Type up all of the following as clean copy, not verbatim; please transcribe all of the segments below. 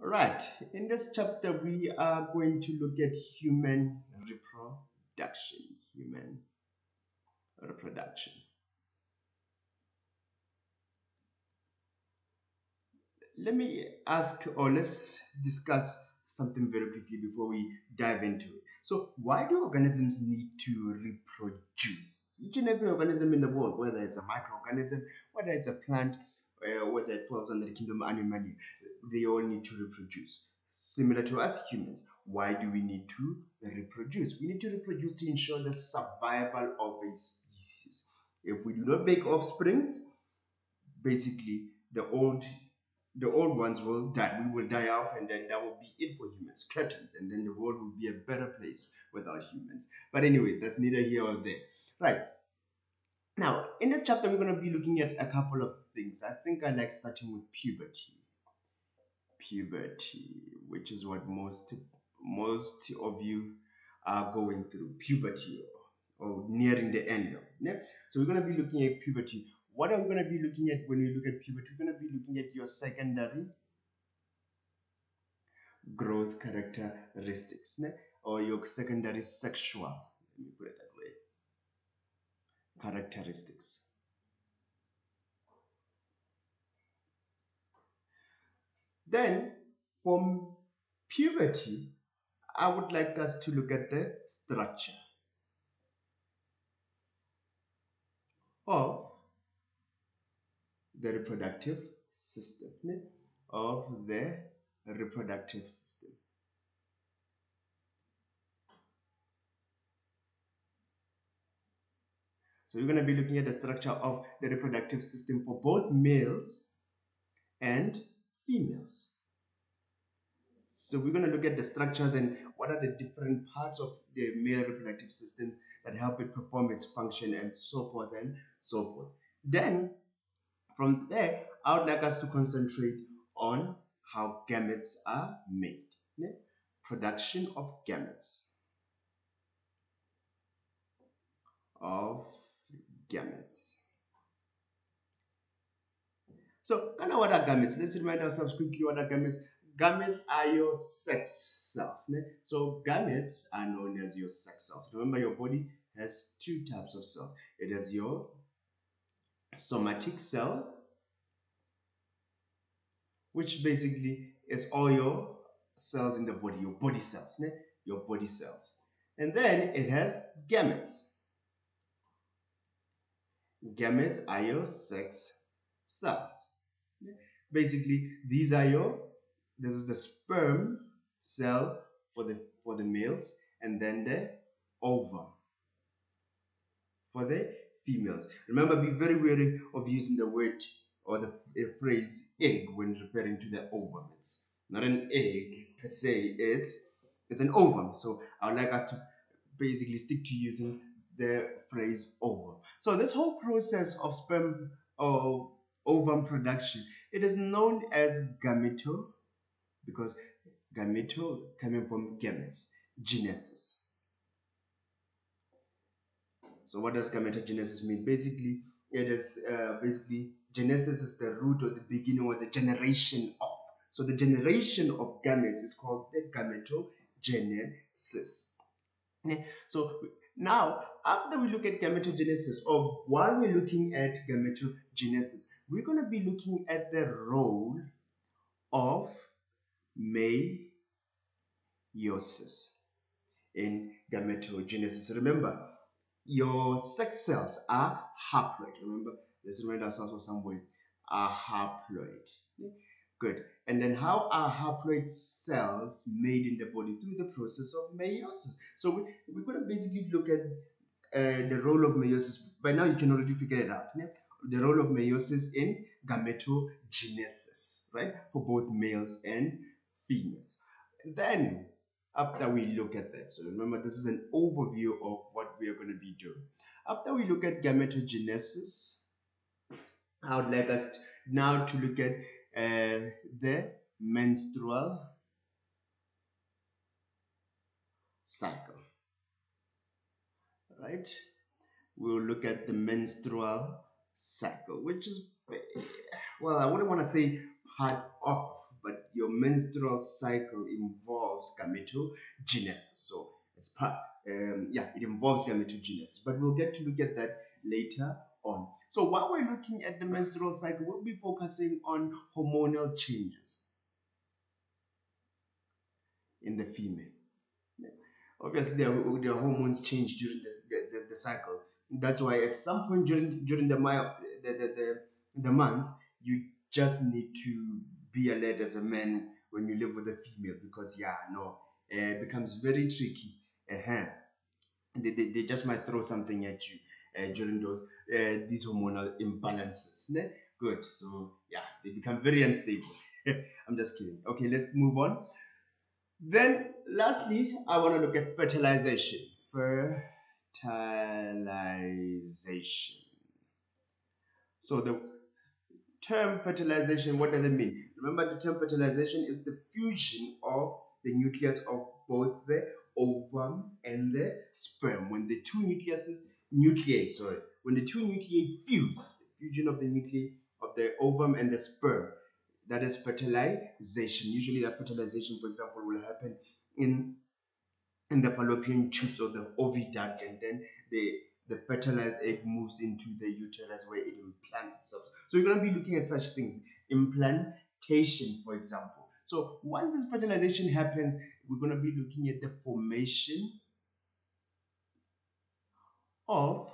Right, in this chapter, we are going to look at human reproduction. Human reproduction. Let me ask, or let's discuss something very quickly before we dive into it. So, why do organisms need to reproduce? Each and every organism in the world, whether it's a microorganism, whether it's a plant, whether it falls under the kingdom Animalia, they all need to reproduce. Similar to us humans, why do we need to reproduce? We need to reproduce to ensure the survival of a species. If we do not make offsprings, basically the old ones will die. We will die off, and then that will be it for humans. Curtains, and then the world will be a better place without humans. But anyway, that's neither here or there. Right. Now, in this chapter, we're going to be looking at a couple of things. I think I like starting with puberty. Puberty, which is what most of you are going through. Puberty, or nearing the end of. Yeah? So we're going to be looking at puberty. What are we going to be looking at when we look at puberty? We're going to be looking at your secondary growth characteristics, né? Or your secondary sexual, let me put it that way, characteristics. Then, from puberty, I would like us to look at the structure of the reproductive system, né? Of the reproductive system. So we're going to be looking at the structure of the reproductive system for both males and females. So we're going to look at the structures and what are the different parts of the male reproductive system that help it perform its function and so forth and so forth. Then from there, I would like us to concentrate on how gametes are made. Yeah? Production of gametes. Of gametes. So, kind of what are gametes? Let's remind ourselves quickly what are gametes. Gametes are your sex cells. Né? So, gametes are known as your sex cells. Remember, your body has two types of cells. It has your somatic cell, which basically is all your cells in the body, your body cells. Né? Your body cells. And then it has gametes. Gametes are your sex cells. Basically, this is the sperm cell for the males, and then the ovum for the females. Remember, be very wary of using the word or the phrase egg when referring to the ovum. It's not an egg per se, it's an ovum. So I would like us to basically stick to using the phrase ovum. So this whole process of sperm or ovum production, it is known as gameto, because gameto coming from gametes, genesis. So what does gametogenesis mean? Basically, it is basically genesis is the root or the beginning or the generation of. So the generation of gametes is called the gametogenesis. So now, after we look at gametogenesis, or while we're looking at gametogenesis, we're going to be looking at the role of meiosis in gametogenesis. Remember, your sex cells are haploid. Remember, let's remind ourselves of some words. Are haploid. Good. And then how are haploid cells made in the body? Through the process of meiosis. So we're going to basically look at the role of meiosis. By now you can already figure it out. Yeah? The role of meiosis in gametogenesis, right? For both males and females. And then after we look at that, so remember this is an overview of what we are going to be doing. After we look at gametogenesis, I would like us now to look at the menstrual cycle. Right? We'll look at the menstrual cycle, which is, well, I wouldn't want to say part of, but your menstrual cycle involves gametogenesis. So it's part, it involves gametogenesis, but we'll get to look at that later on. So while we're looking at the menstrual cycle, we'll be focusing on hormonal changes in the female. Obviously, their hormones change during the cycle. That's why at some point during the month, you just need to be alert as a man when you live with a female, because it becomes very tricky. Uh-huh. They just might throw something at you during these hormonal imbalances. Ne? Good. So yeah, they become very unstable. I'm just kidding. Okay, let's move on. Then, lastly, I want to look at fertilization. Fertilization. So, the term fertilization, what does it mean? Remember, the term fertilization is the fusion of the nucleus of both the ovum and the sperm. When the two when the two nuclei fuse, fusion of the nuclei of the ovum and the sperm, that is fertilization. Usually that fertilization, for example, will happen in the fallopian tubes or the oviduct, and then the fertilized egg moves into the uterus where it implants itself. So you're going to be looking at such things, implantation, for example. So once this fertilization happens, we're going to be looking at the formation of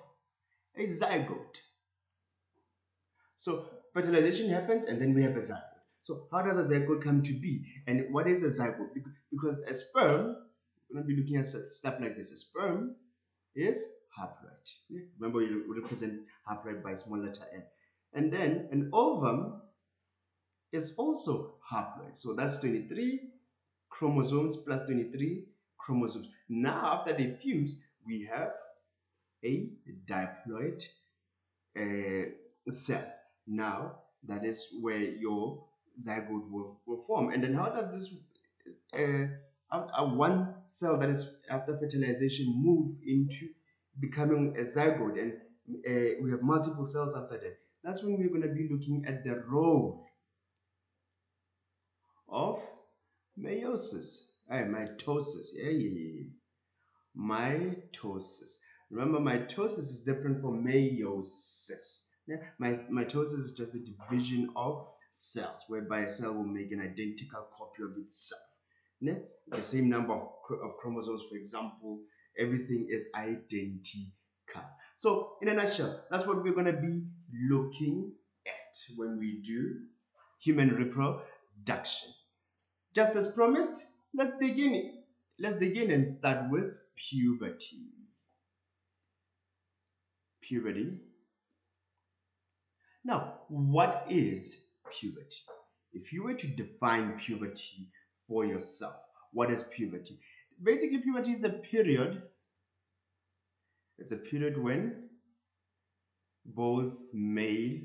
a zygote. So fertilization happens, and then we have a zygote. So how does a zygote come to be? And what is a zygote? Because a sperm, we're going to be looking at stuff like this. A sperm is haploid. Remember, you represent haploid by small letter n. And then an ovum is also haploid. So that's 23 chromosomes plus 23 chromosomes. Now, after they fuse, we have a diploid cell. Now, that is where your zygote will form. And then how does this one cell that is after fertilization move into becoming a zygote, and we have multiple cells after that? That's when we're going to be looking at the role of meiosis. Mitosis. Mitosis. Remember, mitosis is different from meiosis. Mitosis is just the division of cells, whereby a cell will make an identical copy of itself. The same number of chromosomes, for example, everything is identical. So, in a nutshell, that's what we're going to be looking at when we do human reproduction. Just as promised, let's begin and start with puberty. Puberty. Now, what is puberty? If you were to define puberty for yourself, what is puberty? Basically, puberty is a period. It's a period when both male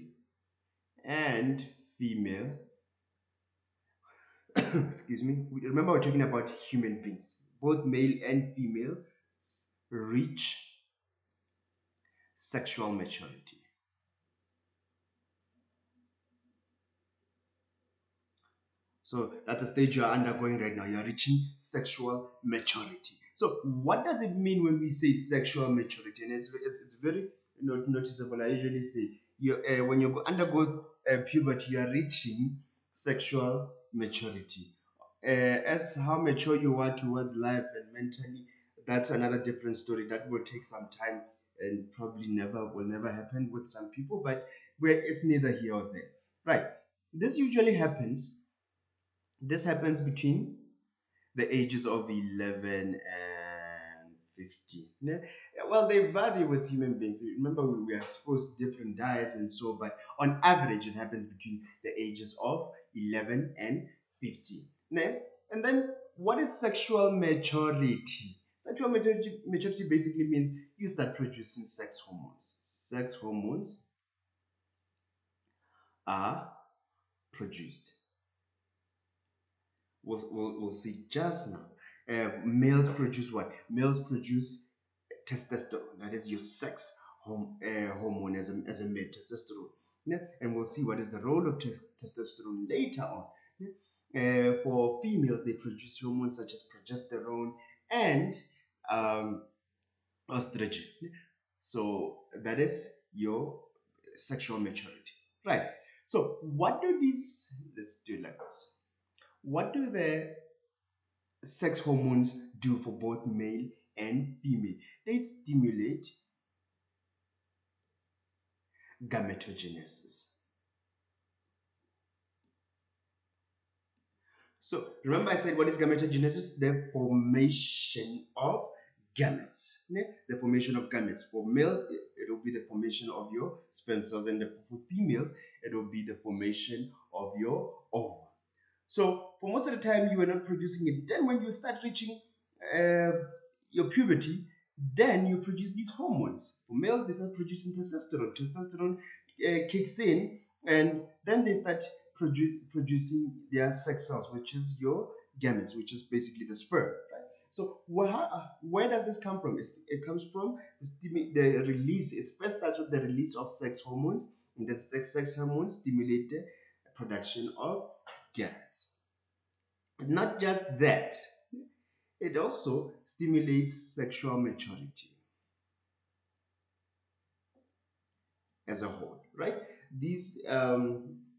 and female excuse me, remember we're talking about human beings. Both male and female reach sexual maturity. So that's a stage you are undergoing right now. You're reaching sexual maturity. So what does it mean when we say sexual maturity? And it's very noticeable. I usually say when you undergo puberty, you are reaching sexual maturity. As how mature you are towards life and mentally, that's another different story. That will take some time and probably will never happen with some people, but it's neither here or there. Right. This usually happens. This happens between the ages of 11 and 15. Well, they vary with human beings. Remember, we are exposed to different diets and so, but on average, it happens between the ages of 11 and 15. And then, what is sexual maturity? Sexual maturity basically means you start producing sex hormones. Sex hormones are produced. We'll see just now. Males produce what? Males produce testosterone. That is your sex hormone as a male, testosterone. And we'll see what is the role of testosterone later on. For females, they produce hormones such as progesterone and um, estrogen. So that is your sexual maturity, right? So what do these? Let's do it like this. What do the sex hormones do for both male and female? They stimulate gametogenesis. So remember I said what is gametogenesis? The formation of gametes. The formation of gametes. For males, it will be the formation of your sperm cells, and for females, it will be the formation of your ovum. So for most of the time, you are not producing it. Then when you start reaching uh, your puberty, then you produce these hormones. For males, they start producing testosterone. Testosterone kicks in, and then they start producing their sex cells, which is your gametes, which is basically the sperm. Right? So where does this come from? It comes from the release. It first starts with the release of sex hormones, and then sex hormones stimulate the production of gametes. Not just that, it also stimulates sexual maturity as a whole, right? These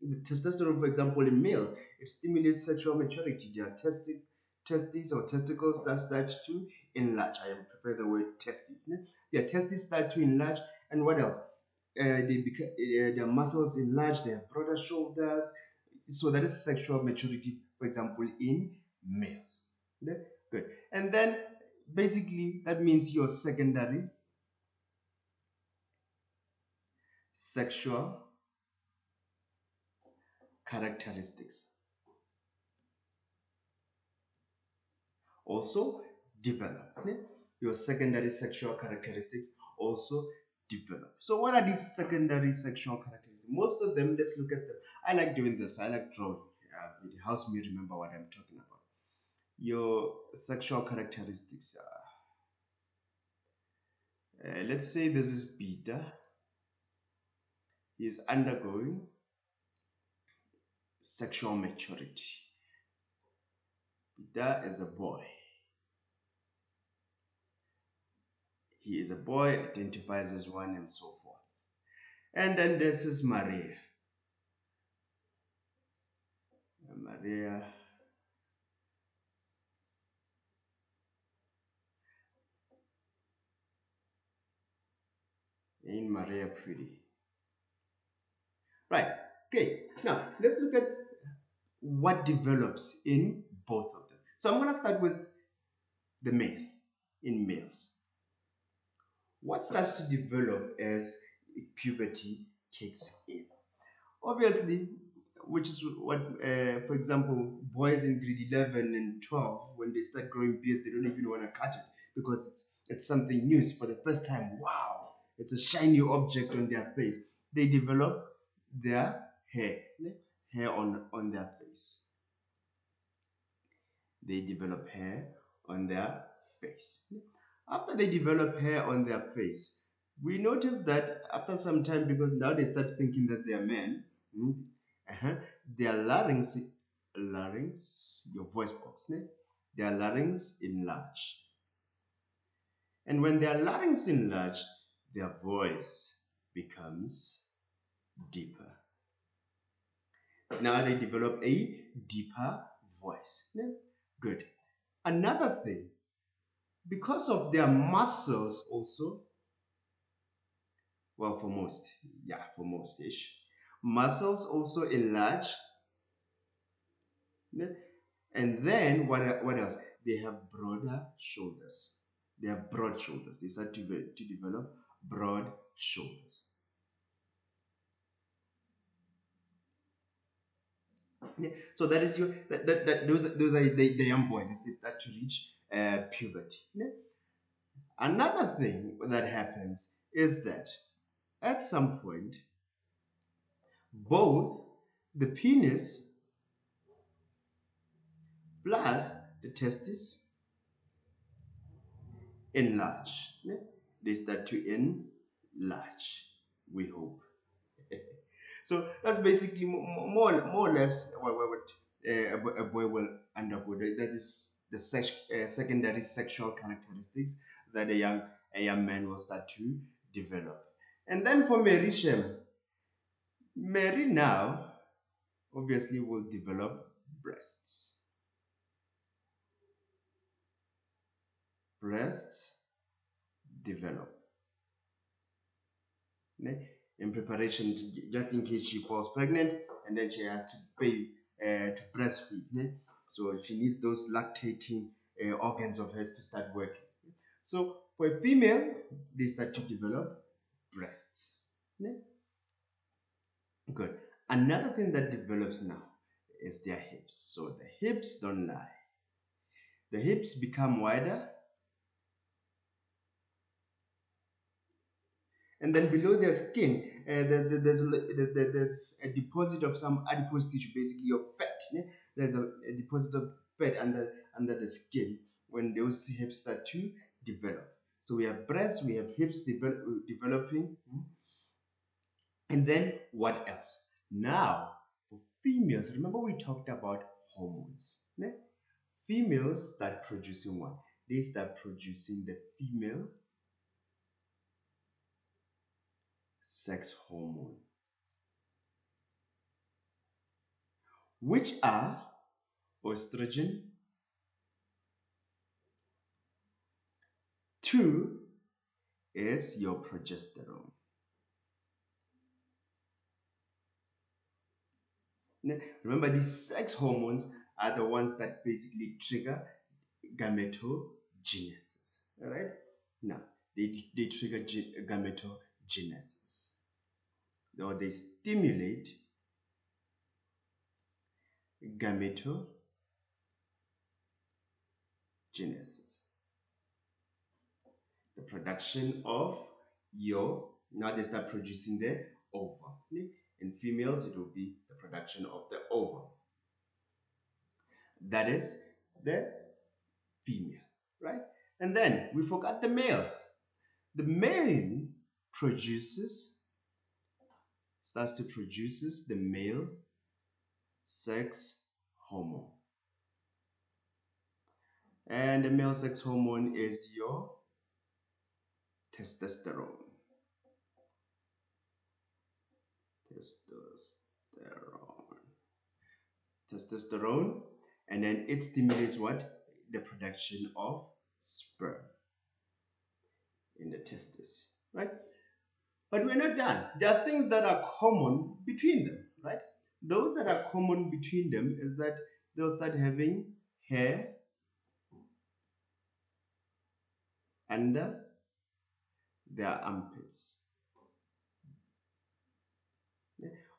the testosterone, for example, in males, it stimulates sexual maturity. Their testes or testicles that start to enlarge. I prefer the word testes. Their testes start to enlarge, and what else? Their muscles enlarge. They have broader shoulders. So that is sexual maturity, for example, in males. Okay? Good. And then basically that means your secondary sexual characteristics also develop. Okay? Your secondary sexual characteristics also develop. So what are these secondary sexual characteristics? Most of them, let's look at them. I like doing this. I like drawing. It helps me remember what I'm talking about. Your sexual characteristics. Let's say this is beta. He is undergoing sexual maturity. Beta is a boy. He is a boy, identifies as one, and so forth. And then this is Maria. Maria in Maria Pretty. Right. Okay. Now let's look at what develops in both of them. So I'm going to start with the male. In males, what starts to develop as puberty kicks in? Obviously, which is what, for example, boys in grade 11 and 12, when they start growing beards, they don't even want to cut it because it's something new. It's for the first time. Wow, it's a shiny object on their face. They develop their hair on their face. They develop hair on their face. After they develop hair on their face, we notice that after some time, because now they start thinking that they are men, uh-huh, their larynx, your voice box, their larynx enlarge. And when their larynx enlarge, their voice becomes deeper. Now they develop a deeper voice. Good. Another thing, because of their muscles also, well, for most ish, muscles also enlarge. And then what else? They have broader shoulders. They have broad shoulders. They start to develop broad shoulders. So that is those are the young boys as they start to reach puberty. Another thing that happens is that at some point, both the penis plus the testis enlarge. They start to enlarge, we hope. So that's basically more or less what a boy will undergo. That is the secondary sexual characteristics that a young man will start to develop. And then for Mary Shem, Mary now obviously will develop breasts. Breasts develop. Ne? In preparation, just in case she falls pregnant and then she has to pay to breastfeed. Ne? So she needs those lactating organs of hers to start working. So for a female, they start to develop breasts. Ne? Good. Another thing that develops now is their hips. So the hips don't lie. The hips become wider, and then below their skin, there's a deposit of some adipose tissue, basically your fat. Yeah? There's a deposit of fat under the skin when those hips start to develop. So we have breasts, we have hips developing. And then what else? Now, for females, remember we talked about hormones. Yeah? Females start producing what? They start producing the female sex hormone, which are estrogen. 2 is your progesterone. Remember, these sex hormones are the ones that basically trigger gametogenesis. All right? Now, they trigger gametogenesis, or they stimulate gametogenesis, the production of your, now they start producing the ovum. In females, it will be the production of the ovum. That is the female, right? And then we forgot the male. The male starts to produce the male sex hormone. And the male sex hormone is your testosterone. Testosterone. And then it stimulates what? The production of sperm in the testes, right? But we're not done. There are things that are common between them, right? Those that are common between them is that they'll start having hair under their armpits.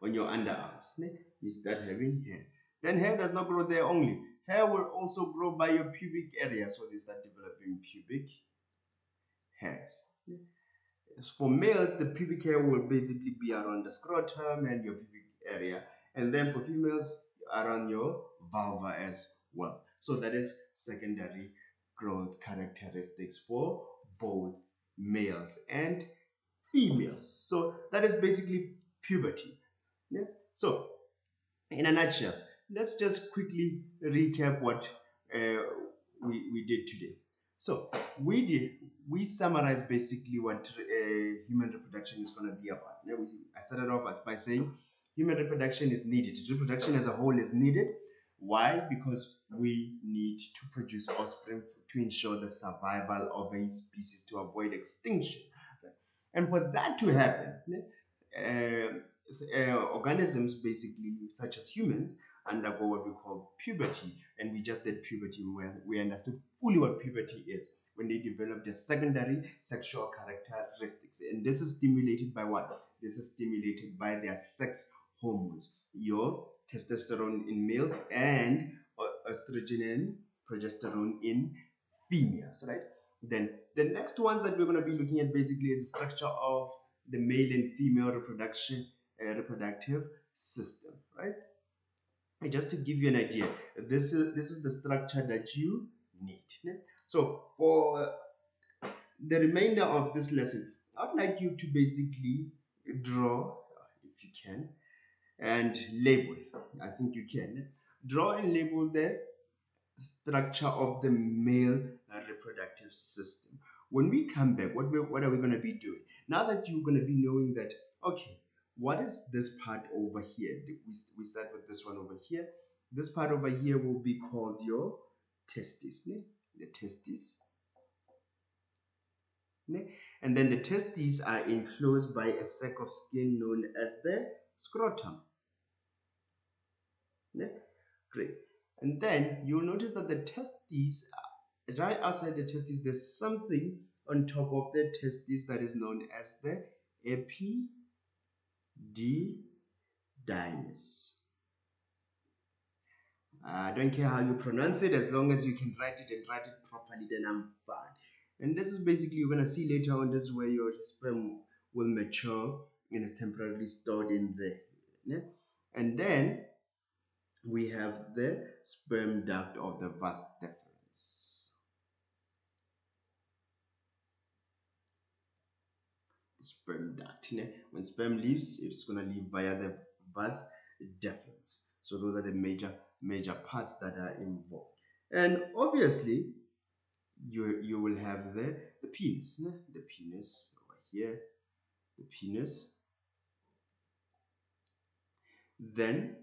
On your underarms, you start having hair. Then hair does not grow there only. Hair will also grow by your pubic area, so they start developing pubic hairs. For males, the pubic hair will basically be around the scrotum and your pubic area, and then for females, around your vulva as well. So that is secondary growth characteristics for both males and females. So that is basically puberty. Yeah? So in a nutshell, let's just quickly recap what we did today. So we summarized basically what human reproduction is going to be about. I started off by saying human reproduction is needed. Reproduction as a whole is needed. Why? Because we need to produce offspring to ensure the survival of a species, to avoid extinction. And for that to happen, organisms basically, such as humans, undergo what we call puberty. And we just did puberty, where we understood fully what puberty is, when they develop the secondary sexual characteristics. And this is stimulated by what? This is stimulated by their sex hormones, your testosterone in males and estrogen and progesterone in females, right? Then the next ones that we're going to be looking at basically is the structure of the male and female reproductive system, right? And just to give you an idea, this is the structure that you need. So for the remainder of this lesson, I'd like you to basically draw, if you can, and label. I think you can. Draw and label the structure of the male reproductive system. When we come back, what are we going to be doing? Now that you're going to be knowing that, okay, what is this part over here? We start with this one over here. This part over here will be called your testis, ne? The testis. Ne? And then the testes are enclosed by a sac of skin known as the scrotum. Ne? Great. And then you'll notice that the testes, right outside the testes, there's something on top of the testes that is known as the epididymis. I don't care how you pronounce it, as long as you can write it and write it properly, then I'm fine. And this is basically, you're going to see later on, this is where your sperm will mature and is temporarily stored in there. Yeah? And then we have the sperm duct of the vas deferens. Sperm duct. When sperm leaves, it's going to leave via the vas deferens. So those are the major parts that are involved. And obviously, you will have the penis. The penis over here. The penis. Then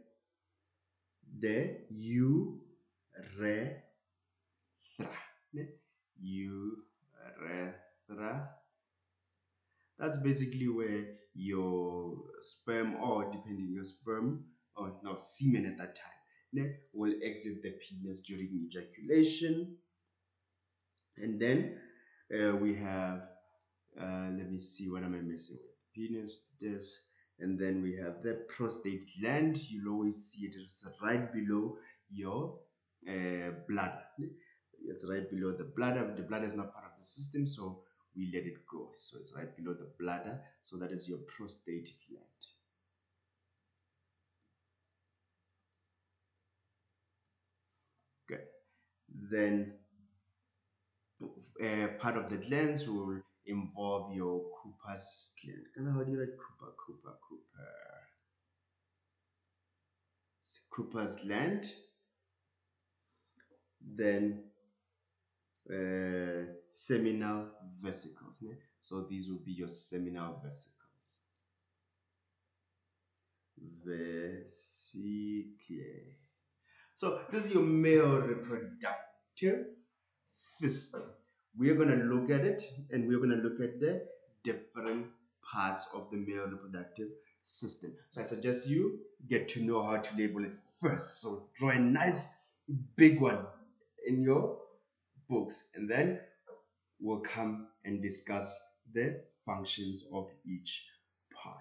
the urethra. Urethra. That's basically where your sperm, or depending your sperm, or no, semen at that time, will exit the penis during ejaculation. And then we have, let me see, what am I missing with? Penis, this, and then we have the prostate gland. You'll always see it is right below your bladder. It's right below the bladder. The bladder is not part of the system, so we let it go. So it's right below the bladder. So that is your prostate gland. Good. Then part of the glands will involve your Cooper's gland. How do you write Cooper? Cooper's gland. Then seminal vesicles. So these will be your seminal vesicles. Vesicle. So this is your male reproductive system. We are going to look at it, and we're going to look at the different parts of the male reproductive system. So I suggest you get to know how to label it first. So draw a nice big one in your books, and then we'll come and discuss the functions of each part.